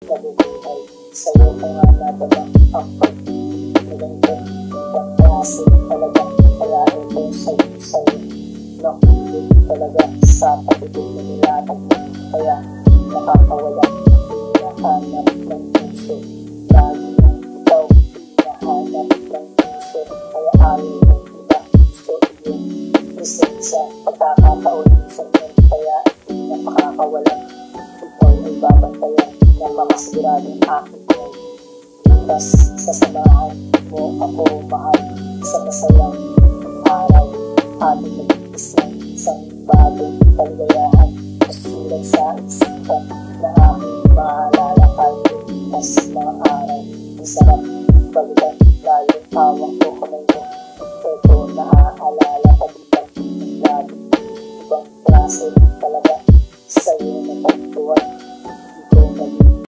nabubuhay. Sa'yo ko nga nadala ang pag-ilanto ng klase talaga. Kaya ito sa'yo nakulit talaga sa pagiging na nilatag mo. Kaya nakakawala, hinahanap ng puso. Lagi ng ikaw, hinahanap ng puso. Kaya ayaw ng iba, gusto yung presensya. Pagkakataon sa inyo, kaya hindi na makakawala. Ikaw ay babantayan na makasiguradong aking ay bukas sa samahan mo ako mahal sa masayang araw. Ating nag-isang isang bagong kaligayahan, nasulat sa isipan na aking mahalal.